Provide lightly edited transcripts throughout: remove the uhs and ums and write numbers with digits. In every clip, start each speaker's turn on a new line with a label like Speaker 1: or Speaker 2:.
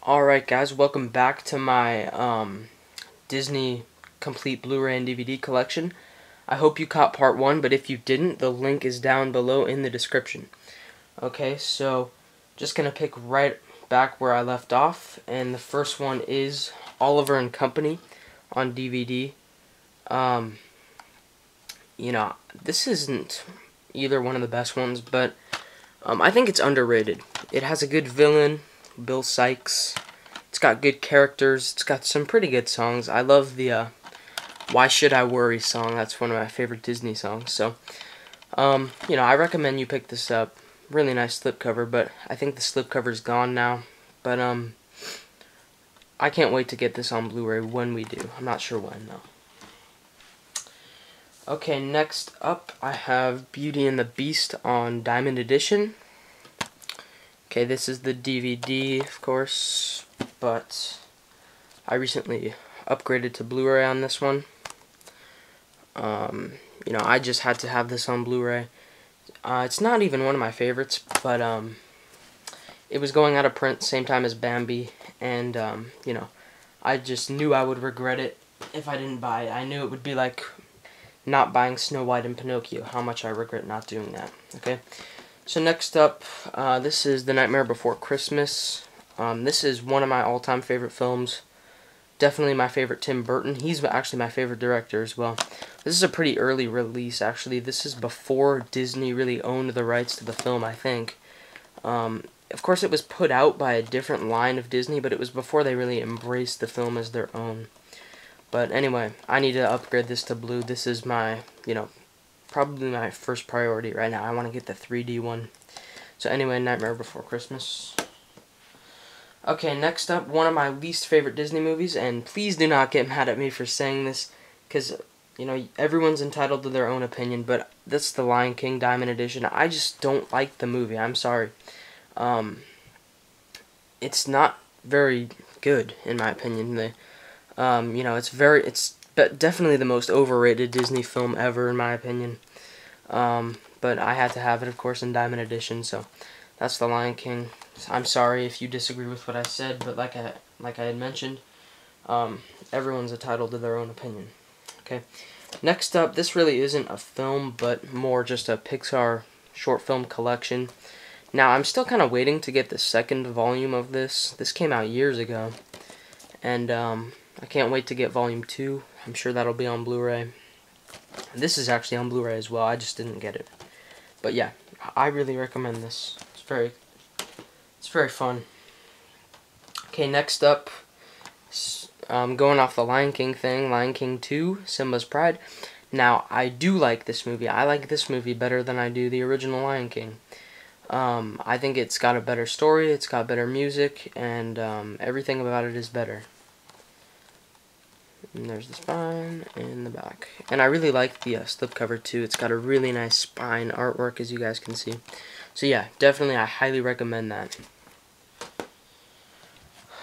Speaker 1: Alright guys, welcome back to my Disney complete Blu-ray and DVD collection. I hope you caught part 1, but if you didn't, the link is down below in the description. Okay, so just gonna pick right back where I left off, and the first one is Oliver and Company on DVD. This isn't either one of the best ones, but I think it's underrated. It has a good villain, Bill Sykes. It's got good characters. It's got some pretty good songs. I love the Why Should I Worry song. That's one of my favorite Disney songs. So, I recommend you pick this up. Really nice slipcover, but I think the slipcover's gone now. But, I can't wait to get this on Blu-ray when we do. I'm not sure when, though. Okay, next up, I have Beauty and the Beast on Diamond Edition. Okay, this is the DVD, of course, but I recently upgraded to Blu-ray on this one. I just had to have this on Blu-ray. It's not even one of my favorites, but it was going out of print same time as Bambi, and I just knew I would regret it if I didn't buy it. I knew it would be like not buying Snow White and Pinocchio. How much I regret not doing that. Okay. So next up, this is The Nightmare Before Christmas. This is one of my all-time favorite films. Definitely my favorite Tim Burton. He's actually my favorite director as well. This is a pretty early release, actually. This is before Disney really owned the rights to the film, I think. Of course, it was put out by a different line of Disney, but it was before they really embraced the film as their own. But anyway, I need to upgrade this to blue. This is my, probably my first priority right now. I want to get the 3D one. So anyway, Nightmare Before Christmas. Okay, next up, one of my least favorite Disney movies, and please do not get mad at me for saying this, because, everyone's entitled to their own opinion, but that's The Lion King Diamond Edition. I just don't like the movie. I'm sorry. It's not very good, in my opinion. It's definitely the most overrated Disney film ever, in my opinion. But I had to have it, of course, in Diamond Edition, so that's The Lion King. I'm sorry if you disagree with what I said, but like I had mentioned, everyone's entitled to their own opinion. Okay. Next up, this really isn't a film, but more just a Pixar short film collection. Now, I'm still kind of waiting to get the second volume of this. This came out years ago, and I can't wait to get volume 2. I'm sure that'll be on Blu-ray. This is actually on Blu-ray as well. I just didn't get it. But yeah, I really recommend this. It's very fun. Okay, next up, going off the Lion King thing, Lion King 2, Simba's Pride. Now, I do like this movie. I like this movie better than I do the original Lion King. I think it's got a better story, it's got better music, and everything about it is better. And there's the spine and the back. And I really like the slipcover too. It's got a really nice spine artwork, as you guys can see. So yeah, definitely I highly recommend that.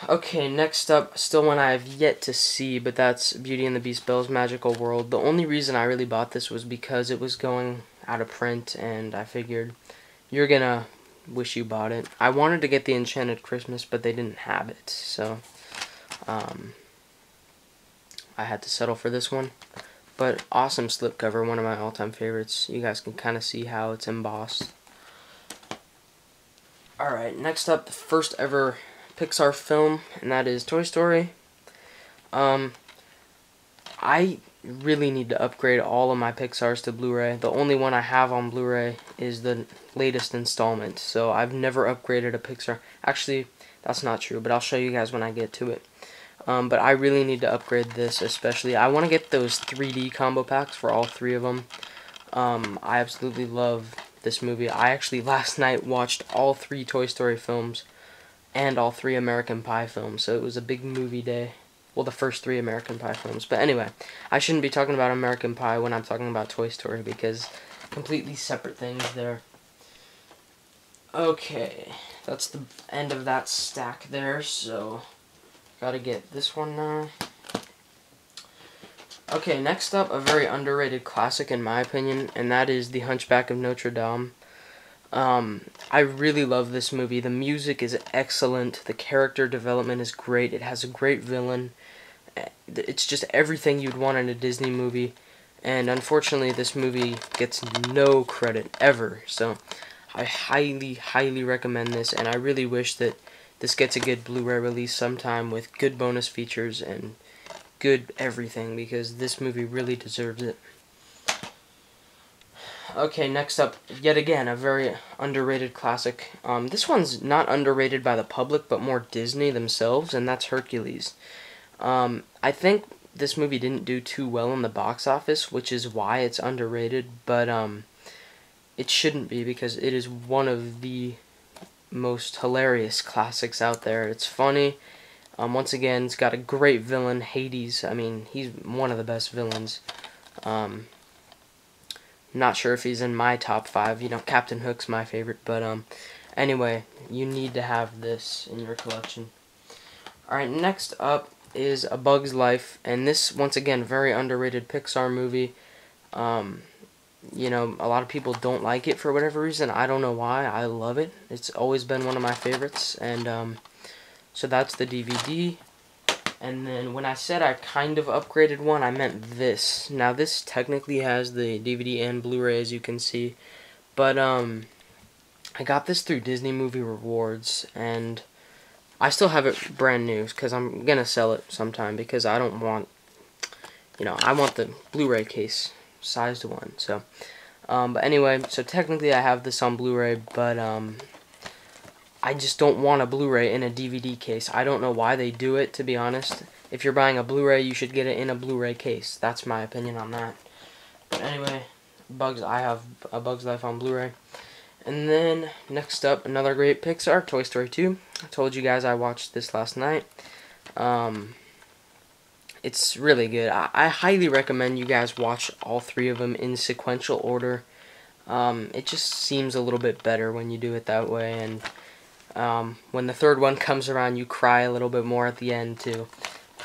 Speaker 1: Okay, next up, still one I have yet to see, but that's Beauty and the Beast Belle's Magical World. The only reason I really bought this was because it was going out of print, and I figured you're gonna wish you bought it. I wanted to get the Enchanted Christmas, but they didn't have it, so I had to settle for this one. But awesome slipcover, one of my all-time favorites. You guys can kind of see how it's embossed. Alright, next up, the first ever Pixar film, and that is Toy Story. I really need to upgrade all of my Pixars to Blu-ray. The only one I have on Blu-ray is the latest installment, so I've never upgraded a Pixar. Actually, that's not true, but I'll show you guys when I get to it. But I really need to upgrade this, especially. I want to get those 3D combo packs for all 3 of them. I absolutely love this movie. I actually last night watched all 3 Toy Story films and all 3 American Pie films, so it was a big movie day. Well, the first 3 American Pie films. But anyway, I shouldn't be talking about American Pie when I'm talking about Toy Story, because completely separate things there. Okay, that's the end of that stack there, so gotta get this one now. Okay, next up, a very underrated classic in my opinion, and that is The Hunchback of Notre Dame. I really love this movie. The music is excellent. The character development is great. It has a great villain. It's just everything you'd want in a Disney movie. And unfortunately, this movie gets no credit ever. So I highly, highly recommend this. And I really wish that this gets a good Blu-ray release sometime with good bonus features and good everything, because this movie really deserves it. Okay, next up, yet again, a very underrated classic. This one's not underrated by the public, but more Disney themselves, and that's Hercules. I think this movie didn't do too well in the box office, which is why it's underrated, but it shouldn't be, because it is one of the most hilarious classics out there. It's funny. Once again, it's got a great villain, Hades. I mean, he's one of the best villains. Not sure if he's in my top 5. You know, Captain Hook's my favorite, but anyway, you need to have this in your collection. Alright, next up is A Bug's Life, and this, once again, very underrated Pixar movie. You know, a lot of people don't like it for whatever reason. I don't know why. I love it. It's always been one of my favorites, and so that's the DVD. And then when I said I kind of upgraded one, I meant this. Now this technically has the DVD and Blu-ray, as you can see, but I got this through Disney Movie Rewards, and I still have it brand new because I'm gonna sell it sometime, because I don't want, you know, I want the Blu-ray case sized one. So but anyway, so technically I have this on Blu-ray, but I just don't want a Blu-ray in a DVD case. I don't know why they do it, to be honest. If you're buying a Blu-ray, you should get it in a Blu-ray case. That's my opinion on that. But anyway, I have A Bug's Life on Blu-ray. And then, next up, another great Pixar, Toy Story 2. I told you guys I watched this last night. It's really good. I highly recommend you guys watch all 3 of them in sequential order. It just seems a little bit better when you do it that way, and when the 3rd one comes around, you cry a little bit more at the end, too.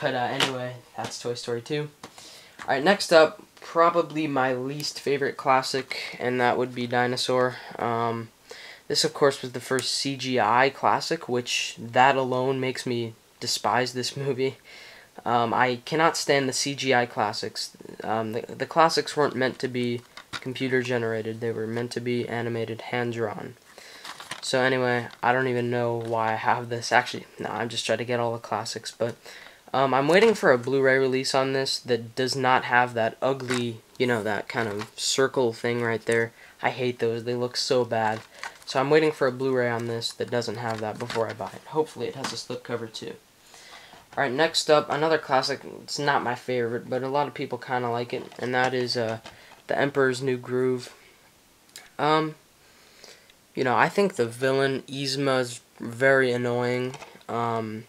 Speaker 1: But anyway, that's Toy Story 2. Alright, next up, probably my least favorite classic, and that would be Dinosaur. This, of course, was the first CGI classic, which that alone makes me despise this movie. I cannot stand the CGI classics. The classics weren't meant to be computer generated. They were meant to be animated, hand-drawn. So anyway, I don't even know why I have this. Actually, no, I'm just trying to get all the classics. But I'm waiting for a Blu-ray release on this that does not have that ugly, you know, that kind of circle thing right there. I hate those. They look so bad. So I'm waiting for a Blu-ray on this that doesn't have that before I buy it. Hopefully it has a slipcover too. Alright, next up, another classic. It's not my favorite, but a lot of people kind of like it. And that is The Emperor's New Groove. You know, I think the villain, Yzma, is very annoying. And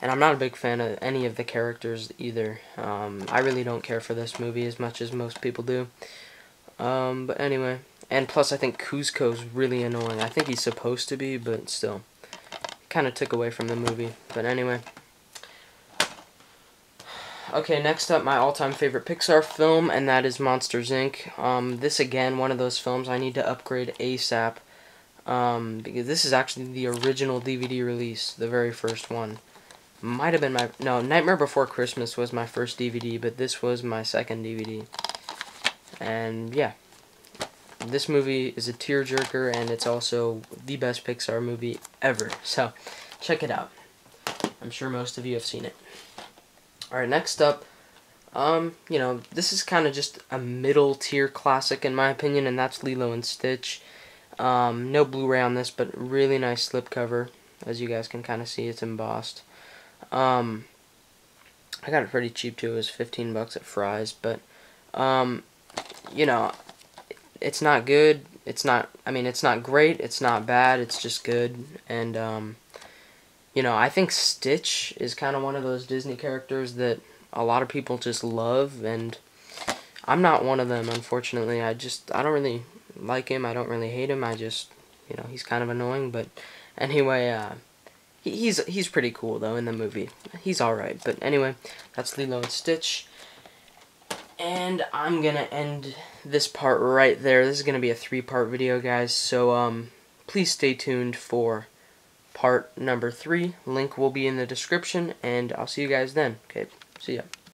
Speaker 1: I'm not a big fan of any of the characters either. I really don't care for this movie as much as most people do. But anyway. And plus, I think Kuzco's really annoying. I think he's supposed to be, but still. Kind of took away from the movie. But anyway. Okay, next up, my all-time favorite Pixar film, and that is Monsters, Inc. This, again, one of those films I need to upgrade ASAP. Because this is actually the original DVD release, the very first one. Might have been my... No, Nightmare Before Christmas was my first DVD, but this was my second DVD. And, yeah. This movie is a tearjerker, and it's also the best Pixar movie ever. So, check it out. I'm sure most of you have seen it. Alright, next up, you know, this is kind of just a middle-tier classic in my opinion, and that's Lilo and Stitch. No Blu-ray on this, but really nice slipcover. As you guys can kind of see, it's embossed. I got it pretty cheap too. It was 15 bucks at Fry's, but you know, it's not good. It's not, I mean, it's not great. It's not bad. It's just good. And you know, I think Stitch is kind of one of those Disney characters that a lot of people just love, and I'm not one of them, unfortunately. I don't really like him. I don't really hate him. I just, you know, he's kind of annoying. But anyway, he's pretty cool though in the movie. He's all right. But anyway, that's Lilo and Stitch. And I'm gonna end this part right there. This is gonna be a 3-part video, guys. So please stay tuned for part number 3. Link will be in the description, and I'll see you guys then. Okay, see ya.